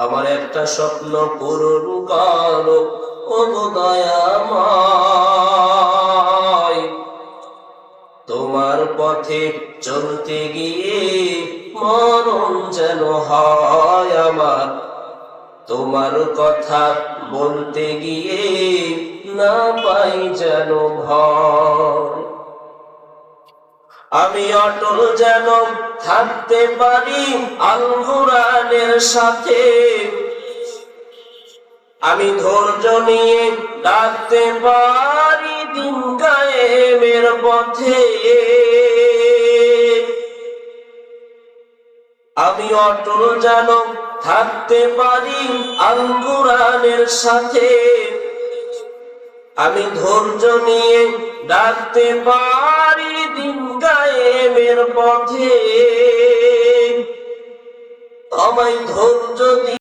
আমার একটা স্বপ্ন পূরণ করো ও গো দয়াময়। তোমার পথে চলতে গিয়ে মরণ যেন হয় আমার, তোমার কথা বলতে গিয়ে না পাই যেন ভয়। আমি অটল যেন থাকতে পারি আল কোরআনের সাথে, আমি ধৈর্য নিয়ে ডাকতে পারি দিন কায়েমের পথে। আমি অটল যেন থাকতে পারি আল কোরআনের সাথে, আমি ধৈর্য নিয়ে ডাকতে পারি দিন কায়েমের পথে। আমায় ধৈর্য